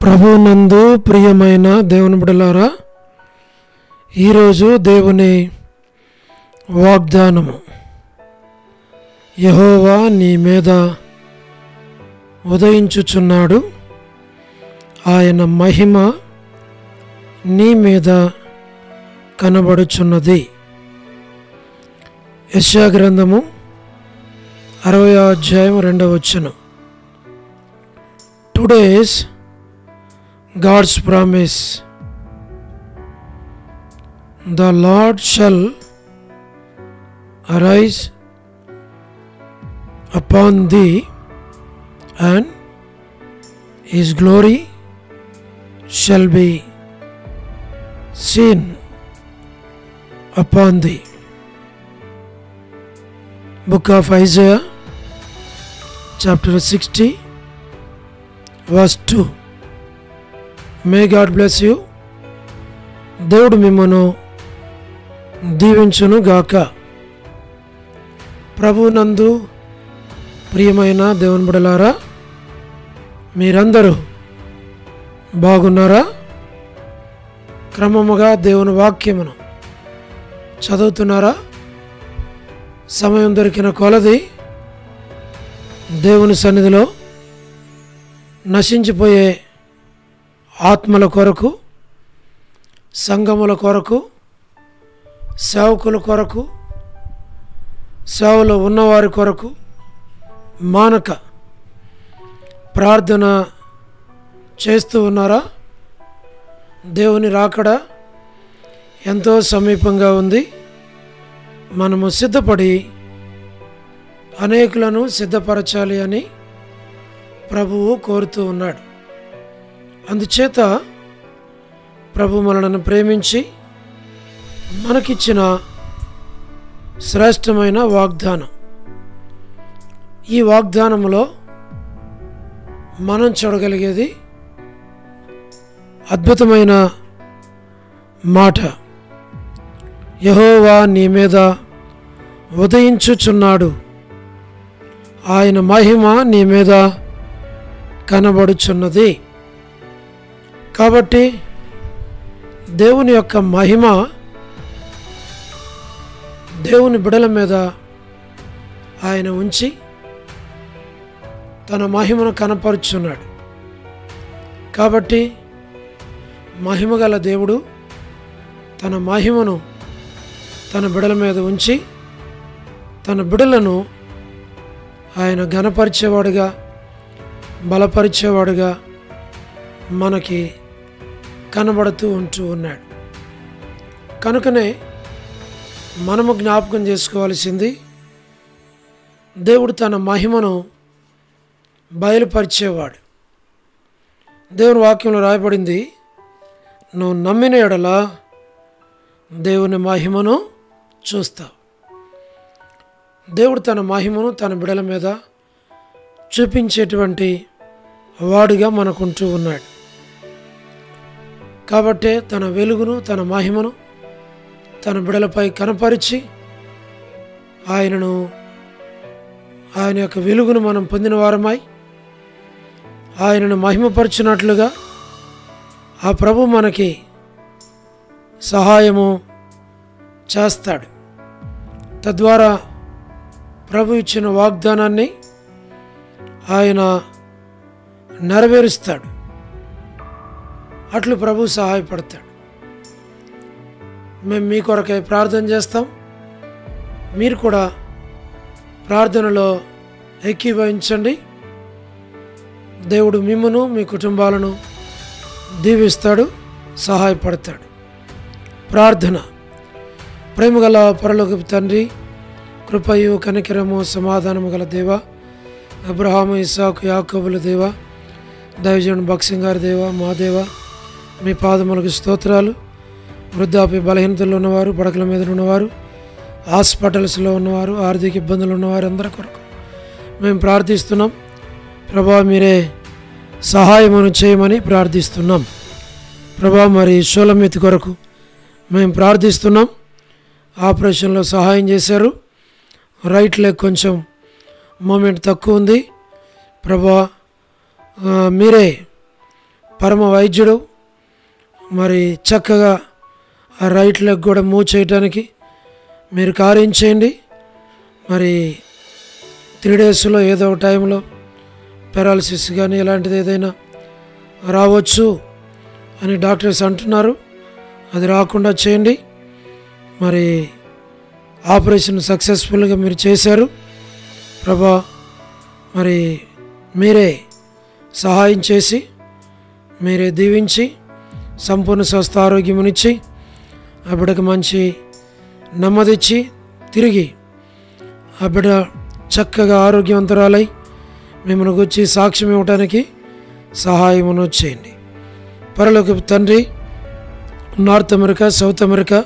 ప్రభునందు ప్రియమైన దేవుని బిడ్డలారా, ఈరోజు దేవుని వాగ్దానము, యెహోవా నీ మీద ఉదయించుచున్నాడు, ఆయన మహిమ నీ మీద కనబడుచున్నది. యెషయా గ్రంథము 60వ అధ్యాయం 2వ వచనం. Today's God's promise, the Lord shall arise upon thee, and his glory shall be seen upon thee. Book of Isaiah, chapter 60, verse 2. May God bless you. దేవుడు మిమ్మను దీవించును గాక. ప్రభునందు ప్రియమైన దేవుని బిడ్డలారా, మీరందరూ బాగున్నారా? క్రమముగా దేవుని వాక్యమును చదువుతున్నారా? సమయం దొరికిన కొలది దేవుని సన్నిధిలో నశించిపోయే ఆత్మల కొరకు, సంఘముల కొరకు, సేవకుల కొరకు, సేవలో ఉన్నవారి కొరకు మానక ప్రార్థన చేస్తూ ఉన్నారా? దేవుని రాకడ ఎంతో సమీపంగా ఉంది. మనము సిద్ధపడి అనేకులను సిద్ధపరచాలి అని ప్రభువు కోరుతూ ఉన్నాడు. అందుచేత ప్రభు మనలను ప్రేమించి మనకిచ్చిన శ్రేష్టమైన వాగ్దానం, ఈ వాగ్దానములో మనం చూడగలిగేది అద్భుతమైన మాట. యెహోవా నీ మీద ఉదయించుచున్నాడు, ఆయన మహిమ నీ మీద కనబడుచున్నది. కాబట్టి దేవుని యొక్క మహిమ దేవుని బిడల మీద ఆయన ఉంచి తన మహిమను కనపరుచున్నాడు. కాబట్టి మహిమగల దేవుడు తన మహిమను తన బిడల మీద ఉంచి తన బిడలను ఆయన ఘనపరిచేవాడుగా, బలపరిచేవాడుగా మనకి కనబడుతూ ఉంటూ ఉన్నాడు. కనుకనే మనము జ్ఞాపకం చేసుకోవాల్సింది, దేవుడు తన మహిమను బయలుపరిచేవాడు. దేవుని వాక్యంలో రాయబడింది, నువ్వు నమ్మిన ఎడల దేవుని మహిమను చూస్తావు. దేవుడు తన మహిమను తన బిడల మీద చూపించేటువంటి వాడుగా మనకుంటూ ఉన్నాడు. కాబట్టే తన వెలుగును, తన మహిమను తన బిడలపై కనపరిచి ఆయన యొక్క వెలుగును మనం పొందిన వారమై ఆయనను మహిమపరిచినట్లుగా ఆ ప్రభు మనకి సహాయము చేస్తాడు. తద్వారా ప్రభు ఇచ్చిన వాగ్దానాన్ని ఆయన నెరవేరుస్తాడు. అట్లు ప్రభు సహాయపడతాడు. మేము మీ కొరకై ప్రార్థన చేస్తాం. మీరు కూడా ప్రార్థనలో ఏకీభవించండి. దేవుడు మిమ్మును, మీ కుటుంబాలను దీవిస్తాడు, సహాయపడతాడు. ప్రార్థన. ప్రేమగల పరలోకపు తండ్రి, కృపయు కనికరము సమాధానము గల దేవ, అబ్రహాము, ఇస్సాకు, యాకోబుల దేవ, దైవజనుడు భక్సింగ్ గారి దేవ, మా దేవ, మీ పాదములకు స్తోత్రాలు. వృద్ధాప్య బలహీనతల్లో ఉన్నవారు, పడకల మీద ఉన్నవారు, హాస్పిటల్స్లో ఉన్నవారు, ఆర్థిక ఇబ్బందులు ఉన్నవారు అందరి కొరకు మేము ప్రార్థిస్తున్నాం. ప్రభా, మీరే సహాయమును చేయమని ప్రార్థిస్తున్నాం. ప్రభా, మరి షోలమితి కొరకు మేము ప్రార్థిస్తున్నాం. ఆపరేషన్లో సహాయం చేశారు. రైట్ లెగ్ కొంచెం మూమెంట్ తక్కువ ఉంది. ప్రభా, మీరే పరమ వైద్యుడు. మరి చక్కగా ఆ రైట్ లెగ్ కూడా మూవ్ చేయడానికి మీరు కార్యం చేయండి. మరి 3 డేస్లో ఏదో ఒక టైంలో పెరాలసిస్ కానీ ఇలాంటిది ఏదైనా రావచ్చు అని డాక్టర్స్ అంటున్నారు. అది రాకుండా చేయండి. మరి ఆపరేషన్ సక్సెస్ఫుల్గా మీరు చేశారు ప్రభా. మరి మీరే సహాయం చేసి మీరే దీవించి సంపూర్ణ స్వస్థ ఆరోగ్యమునిచ్చి ఆ బిడ్డకు మంచి నెమ్మదిచ్చి తిరిగి ఆ బిడ్డ చక్కగా ఆరోగ్యవంతురాలై మిమ్మల్ని గురించి సాక్ష్యం ఇవ్వడానికి సహాయమును చేయండి. పరలోకపు తండ్రి, north America, south America,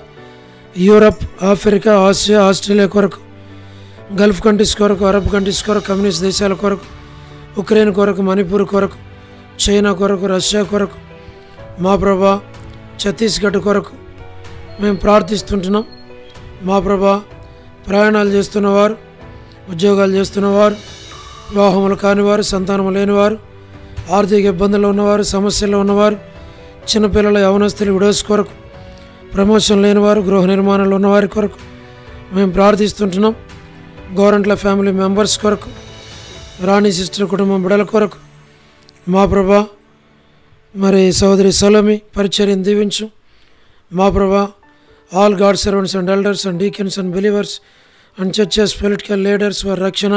Europe, Africa, Asia, Australia కొరకు, గల్ఫ్ కంట్రీస్ కొరకు, అరబ్ కంట్రీస్ కొరకు, కమ్యూనిస్ట్ దేశాల కొరకు, ఉక్రెయిన్ కొరకు, మణిపూర్ కొరకు, చైనా కొరకు, రష్యా కొరకు, మా ప్రభా ఛత్తీస్గఢ్ కొరకు మేము ప్రార్థిస్తుంటున్నాం. మా ప్రభా ప్రయాణాలు చేస్తున్నవారు, ఉద్యోగాలు చేస్తున్నవారు, వివాహములు కానివారు, సంతానము లేనివారు, ఆర్థిక ఇబ్బందులు ఉన్నవారు, సమస్యలు ఉన్నవారు, చిన్నపిల్లల యవనస్తులు విడోస్ కొరకు, ప్రమోషన్ లేనివారు, గృహ నిర్మాణాలు ఉన్నవారి కొరకు మేము ప్రార్థిస్తుంటున్నాం. గవర్నమెంట్ల ఫ్యామిలీ మెంబర్స్ కొరకు, రాణి సిస్టర్ కుటుంబం బిడల కొరకు మా ప్రభా మరి సోదరి సలోమి పరిచర్యను దీవించు. మా ప్రభా all God servants and elders and deacons and believers and churches, political leaders వారి రక్షణ,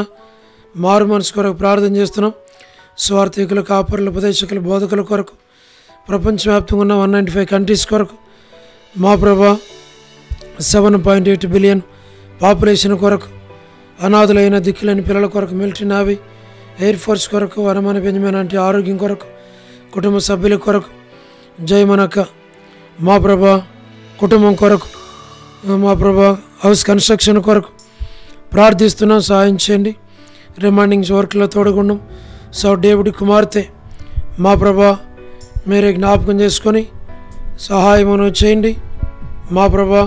మారు మనసు కొరకు ప్రార్థన చేస్తున్నాం. స్వార్థికులు, కాపరులు, ఉపదేశకులు, బోధకుల కొరకు, ప్రపంచవ్యాప్తంగా ఉన్న 195 కంట్రీస్ కొరకు మా ప్రభా 7.8 బిలియన్ పాపులేషన్ కొరకు, అనాథులైన దిక్కులేని పిల్లల కొరకు, మిలిటరీ, నావీ, ఎయిర్ ఫోర్స్ కొరకు, వనమని బెంజమిన్ అంటే ఆరోగ్యం కొరకు, కుటుంబ సభ్యుల కొరకు, జయమనక మా ప్రభా కుటుంబం కొరకు, మా ప్రభా హౌస్ కన్స్ట్రక్షన్ కొరకు ప్రార్థిస్తున్నాం. సహాయం చేయండి. రిమైండింగ్స్ వర్క్లో తోడుగుండం. సో డేవిడ్ కుమార్తె మా ప్రభా మీరే జ్ఞాపకం చేసుకొని సహాయమును చేయండి. మా ప్రభా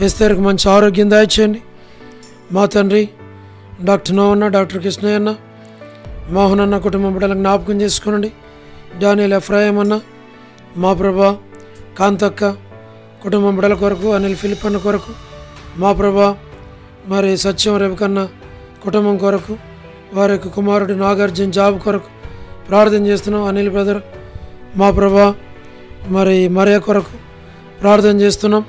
ఎస్తేర్కి మంచి ఆరోగ్యం దయచేయండి. మా తండ్రి డాక్టర్ నోవన్న, డాక్టర్ కృష్ణయ్య అన్న, మోహన్ అన్న కుటుంబం బిడ్డలకు జ్ఞాపకం చేసుకోనండి. డానియల్ ఎఫ్రాయిం అన్న, మా ప్రభా కాంతక్క కుటుంబం బిడ్డల కొరకు, అనిల్ ఫిలిప్ అన్న కొరకు, మా ప్రభా మరి సత్యం రేవకన్న కుటుంబం కొరకు, వారి యొక్క కుమారుడు నాగార్జున జాబ్ కొరకు ప్రార్థన చేస్తున్నాం. అనిల్ బ్రదర్ మా ప్రభా మరి మరియ కొరకు ప్రార్థన చేస్తున్నాం.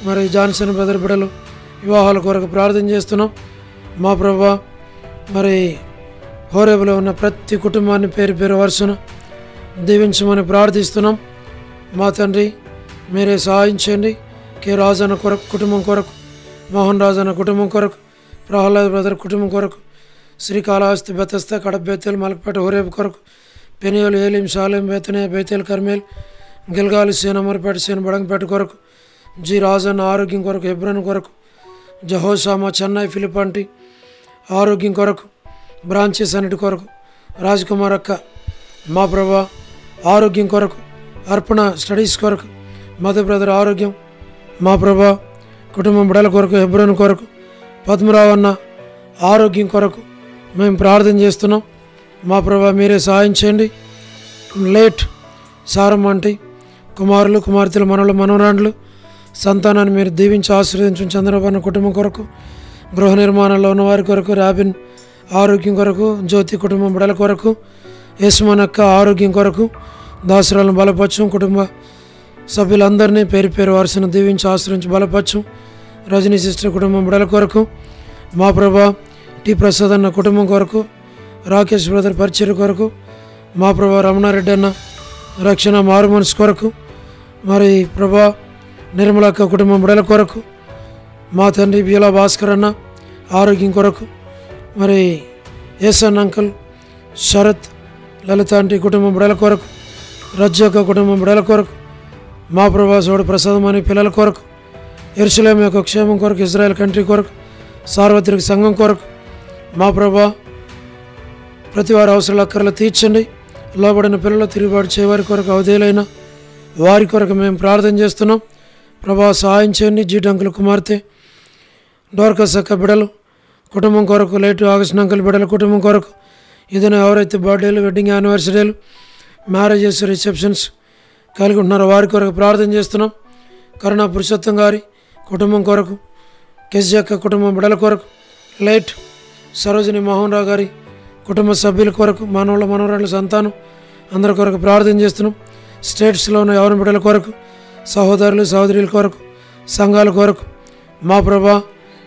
మరి జాన్సన్ బ్రదర్ బిడ్డలు వివాహాల కొరకు ప్రార్థన చేస్తున్నాం. మా ప్రభా మరి హోరేబులో ఉన్న ప్రతి కుటుంబాన్ని పేరు పేరు వరుసన దీవించమని ప్రార్థిస్తున్నాం. మా తండ్రి మీరే సహాయం చేయండి. కె రాజన్న కొరకు కుటుంబం కొరకు, మోహన్ రాజన్న కుటుంబం కొరకు, ప్రహ్లాద్ బ్రదర్ కుటుంబం కొరకు, శ్రీకాళహస్తి, బెతస్త, కడప, బేతేల్, మలకపేట, హోరేబు కొరకు, పెనియోలు, ఏలిం, షాలేం, బేతనే, బేతేల్, కర్మేల్, గిల్గాలు, సేన, అమర్పేట, సేన, బడంగపేట కొరకు, జి రాజన్న ఆరోగ్యం కొరకు, హెబ్రోన్ కొరకు, జహోషామా, చెన్నై, ఫిలిపాంటి ఆరోగ్యం కొరకు, బ్రాంచెస్ అన్నిటి కొరకు, రాజ్కుమార్ అక్క మా ప్రభా ఆరోగ్యం కొరకు, అర్పణ స్టడీస్ కొరకు, మధు బ్రదర్ ఆరోగ్యం మా ప్రభా కుటుంబం బిడల కొరకు, హెబ్రోన్ కొరకు, పద్మరావు అన్న ఆరోగ్యం కొరకు మేము ప్రార్థన చేస్తున్నాం. మా ప్రభా మీరే సహాయం చేయండి. లేట్ సారం అంటే కుమారులు, కుమార్తెలు, మనవలు, మనవరాండ్లు సంతానాన్ని మీరు దీవించి ఆశీర్వదించు. చంద్రబాబు అన్న కుటుంబం కొరకు, గృహ నిర్మాణంలో ఉన్న వారి కొరకు, రాబిన్ ఆరోగ్యం కొరకు, జ్యోతి కుటుంబం బిడల కొరకు, యశ్మనక్క ఆరోగ్యం కొరకు, దాసురాలను బలపరచం. కుటుంబ సభ్యులందరినీ పేరు పేరు వరుసను దీవించి ఆశ్రయించి బలపరచం. రజనీ సిస్టర్ కుటుంబం బిడల కొరకు, మా ప్రభా టి ప్రసాద్ అన్న కుటుంబం కొరకు, రాకేష్ బ్రదర్ పరిచయ కొరకు, మా ప్రభా రమణారెడ్డి అన్న రక్షణ మారు మనసు కొరకు, మరి ప్రభా నిర్మలక్క కుటుంబం బిడల కొరకు, మా తండ్రి బీలా భాస్కర్ అన్న ఆరోగ్యం కొరకు, మరి ఏసన్ అంకుల్, శరత్, లలిత ఆంటీ కుటుంబం బిడల కొరకు, రజ్జక్క కుటుంబం బిడల కొరకు, మా ప్రభా సోడు ప్రసాదం అని పిల్లల కొరకు, యెరూషలేము యొక్క క్షేమం కొరకు, ఇజ్రాయెల్ కంట్రీ కొరకు, సార్వత్రిక సంఘం కొరకు, మా ప్రభా ప్రతి వారి అవసరాల అక్కర్లు తీర్చండి. లోబడిన పిల్లలు, తిరుగుబాటు చేయవారి కొరకు, అవధేయులైన వారి కొరకు మేము ప్రార్థన చేస్తున్నాం. ప్రభా సహాయం చేయండి. జీ డంకుల కుమార్తె, డోర్కస్ అక్క బిడలు కుటుంబం కొరకు, లేటు ఆగస్టు అంకుల్ బిడల కుటుంబం కొరకు, ఇదైనా ఎవరైతే బర్త్డేలు, వెడ్డింగ్ యానివర్సరీలు, మ్యారేజెస్, రిసెప్షన్స్ కలిగి ఉంటున్నారో వారి కొరకు ప్రార్థన చేస్తున్నాం. కరుణా పురుషోత్తం గారి కుటుంబం కొరకు, కెస్జక్క కుటుంబం బిడ్డల కొరకు, లైట్ సరోజిని మోహన్ రావు గారి కుటుంబ సభ్యుల కొరకు, మనవళ్ళ మనవరాళ్ళ సంతానం అందరి కొరకు ప్రార్థన చేస్తున్నాం. స్టేట్స్లో ఉన్న యవన బిడ్డల కొరకు, సహోదరులు సహోదరుల కొరకు, సంఘాల కొరకు మా ప్రభా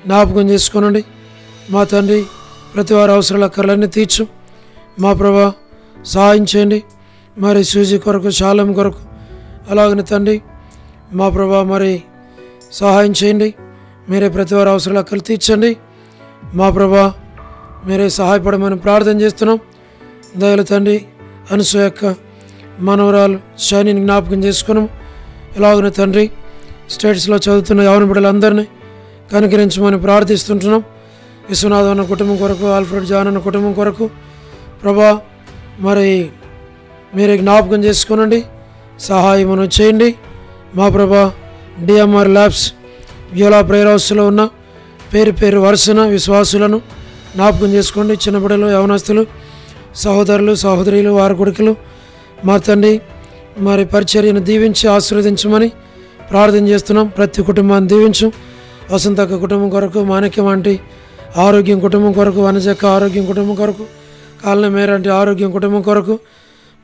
జ్ఞాపకం చేసుకోనండి. మా తండ్రి ప్రతి వారి అవసరాల అక్కర్లన్నీ తీర్చు. మా ప్రభా సహాయం చేయండి. మరి సూజీ కొరకు, శాలం కొరకు, అలాగనే తండ్రి మా ప్రభా మరి సహాయం చేయండి. మీరే ప్రతి వారి అవసరాల అక్కర్లు తీర్చండి. మా ప్రభా మీరే సహాయపడమని ప్రార్థన చేస్తున్నాం. దయల తండ్రి అనసూయ యొక్క మనవరాలు షైనిని జ్ఞాపకం చేసుకున్నాం. ఇలాగనే తండ్రి స్టేట్స్లో చదువుతున్న యవన బిడ్డలందరినీ కనికరించమని ప్రార్థిస్తుంటున్నాం. విశ్వనాథ్ అన్న కుటుంబం కొరకు, ఆల్ఫ్రెడ్ జాన్ అన్న కుటుంబం కొరకు ప్రభా మరి మీరే జ్ఞాపకం చేసుకునండి, సహాయం చేయండి. మా ప్రభా డిఎంఆర్ ల్యాబ్స్ వ్యూలా ప్రేయర్ హౌస్లో ఉన్న పేరు పేరు వరుసన విశ్వాసులను జ్ఞాపకం చేసుకోండి. చిన్న బిడ్డలు, యవనస్తులు, సహోదరులు సహోదరులు, వారి కొడుకులు మా తండ్రి మరి పరిచర్యను దీవించి ఆశీర్వదించమని ప్రార్థన చేస్తున్నాం. ప్రతి కుటుంబాన్ని దీవించు. వసంతక్క కుటుంబం కొరకు, మాణిక్యం ఆంటీ ఆరోగ్యం కుటుంబం కొరకు, వనజక్క ఆరోగ్యం కుటుంబం కొరకు, కాలనీ మేరంటి ఆరోగ్యం కుటుంబం కొరకు,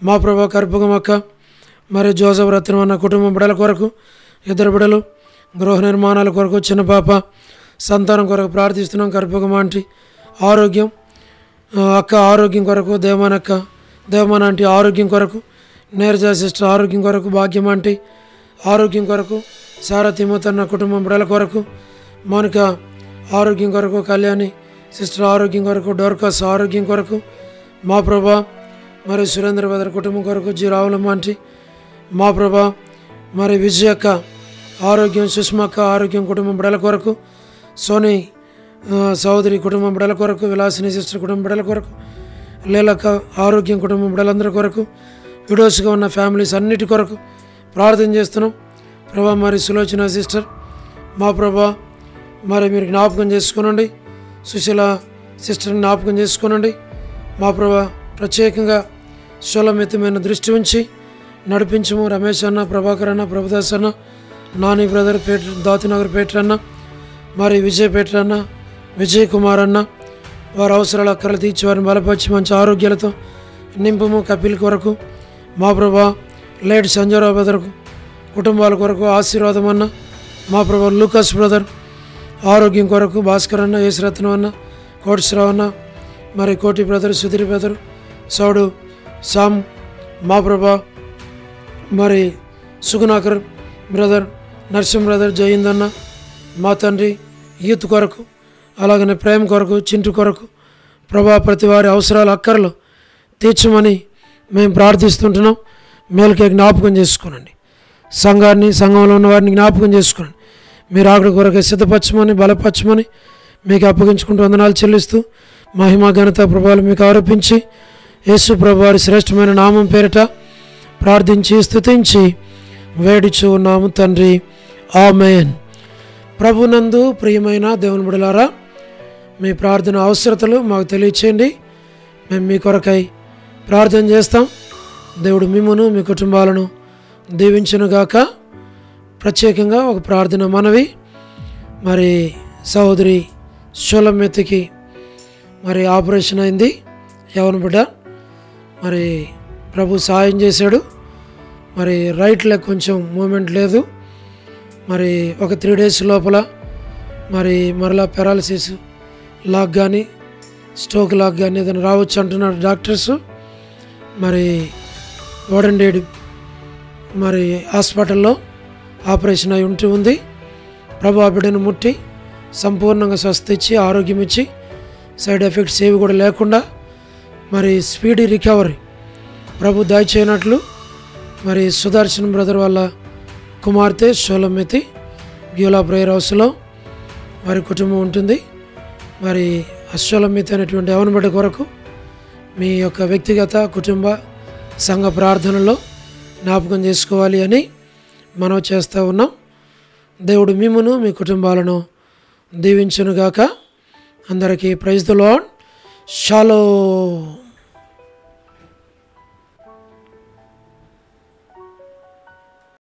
మా ప్రభా కర్పగమక్క మరి జోసఫ్ రత్నం అన్న కుటుంబం బిడ్డల కొరకు, ఇద్దరు బిడ్డలు గృహ నిర్మాణాల కొరకు, చిన్న పాప సంతానం కొరకు ప్రార్థిస్తున్నాం. కర్పగమ ఆంటీ ఆరోగ్యం, అక్క ఆరోగ్యం కొరకు, దేవమాన ఆంటీ ఆరోగ్యం కొరకు, నీరజ సిస్టర్ ఆరోగ్యం కొరకు, భాగ్యం ఆంటీ ఆరోగ్యం కొరకు, సారా తిమ్మతన్న కుటుంబం బిడ్డల కొరకు, మౌనిక ఆరోగ్యం కొరకు, కళ్యాణి సిస్టర్ ఆరోగ్యం కొరకు, డోర్కాస్ ఆరోగ్యం కొరకు, మా ప్రభా మరి సురేంద్ర బదర్ కుటుంబం కొరకు, జి రావులమ్మ ఆంటీ మా ప్రభా మరి విజయక్క ఆరోగ్యం, సుష్మక్క ఆరోగ్యం కుటుంబం బిడ్డల కొరకు, సోని సహోదరి కుటుంబం బిడ్డల కొరకు, విలాసిని సిస్టర్ కుటుంబం బిడ్డల కొరకు, లీలక్క ఆరోగ్యం కుటుంబం బిడ్డలందరి కొరకు, విడోస్గా ఉన్న ఫ్యామిలీస్ అన్నిటి కొరకు ప్రార్థన చేస్తున్నాం. ప్రభా మరి సులోచన సిస్టర్ మా ప్రభా మరి మీరు జ్ఞాపకం చేసుకునండి. సుశీల సిస్టర్ని జ్ఞాపకం చేసుకునండి. మా ప్రభా ప్రత్యేకంగా శూలమితమైన దృష్టి ఉంచి నడిపించము. రమేష్ అన్న, ప్రభాకర్ అన్న, ప్రభుదాస్ అన్న, నాని బ్రదర్ దాతినగర్ పేటర్ అన్న, మరి విజయ్ పేటర్ అన్న, విజయ్ కుమార్ అన్న, వారి అవసరాల అక్కర్లు తీర్చి వారిని బలపరిచి మంచి ఆరోగ్యాలతో నింపము. కపిల్ కొరకు మా ప్రభా, లేట్ సంజయరావు బ్రదర్కు కుటుంబాల కొరకు ఆశీర్వాదం అన్న, మా ప్రభా లూకాస్ బ్రదర్ ఆరోగ్యం కొరకు, భాస్కర్ అన్న, యేసురత్నం అన్న, కోటిశ్రావు అన్న, మరి కోటి బ్రదర్, సుధీర్ బ్రదర్, సౌడు సామ్ మా ప్రభా మరి సుగుణాకర్ బ్రదర్, నర్సింహ్ బ్రదర్, జయింద్ అన్న మా తండ్రి యూత్ కొరకు, అలాగనే ప్రేమ కొరకు, చింటు కొరకు ప్రభా ప్రతి వారి అవసరాల అక్కర్లు తీర్చమని మేము ప్రార్థిస్తుంటున్నాం. మేలుకే జ్ఞాపకం చేసుకోనండి. సంఘాన్ని, సంఘంలో ఉన్న వారిని జ్ఞాపకం చేసుకోనండి. మీరు ఆకలి కొరకు సిద్ధపరచమని, బలపరచమని మీకు అప్పగించుకుంటూ వందనాలు చెల్లిస్తూ మహిమ ఘనత ప్రభావాలు మీకు ఆరోపించి యేసు ప్రభు వారి శ్రేష్టమైన నామం పేరిట ప్రార్థించి స్తుతించి వేడుచు ఉన్నాము తండ్రి, ఆమేన్. ప్రభునందు ప్రియమైన దేవుని బిడ్డలారా, మీ ప్రార్థన అవసరతలు మాకు తెలియచేయండి. మేము మీ కొరకై ప్రార్థన చేస్తాం. దేవుడు మిమ్మును మీ కుటుంబాలను దీవించునుగాక. ప్రత్యేకంగా ఒక ప్రార్థన మనవి. మరి సహోదరి షోలమ్మెత్తికి మరి ఆపరేషన్ అయింది, యవన బిడ్డ. మరి ప్రభు సహాయం చేశాడు. మరి రైట్ లెగ్ కొంచెం మూమెంట్ లేదు. మరి ఒక 3 days లోపల మరి మరలా పెరాలసిస్ లాగ్ కానీ స్ట్రోక్ లాగ్ కానీ ఏదైనా రావచ్చు అంటున్నారు డాక్టర్స్. మరి ఓడండేడు మరి హాస్పిటల్లో ఆపరేషన్ అయి ఉంది. ప్రభు ఆ బిడ్డను ముట్టి సంపూర్ణంగా స్వస్థ ఇచ్చి ఆరోగ్యం ఇచ్చి సైడ్ ఎఫెక్ట్స్ ఏవి కూడా లేకుండా మరి స్పీడీ రికవరీ ప్రభు దయచేయనట్లు మరి సుదర్శన్ బ్రదర్ వాళ్ళ కుమార్తె షోలమ్మెతి బ్యూలా ప్రేయర్ హౌస్లో వారి కుటుంబం ఉంటుంది. మరి షోలమ్మెతి అనేటువంటి యవన బిడ్డ కొరకు మీ యొక్క వ్యక్తిగత కుటుంబ సంఘ ప్రార్థనలో జ్ఞాపకం చేసుకోవాలి అని మనం చేస్తూ ఉన్నాం. దేవుడు మిమ్మును మీ కుటుంబాలను దీవించునుగాక. అందరికీ ప్రైజ్ ది లార్డ్. షాలోమ్.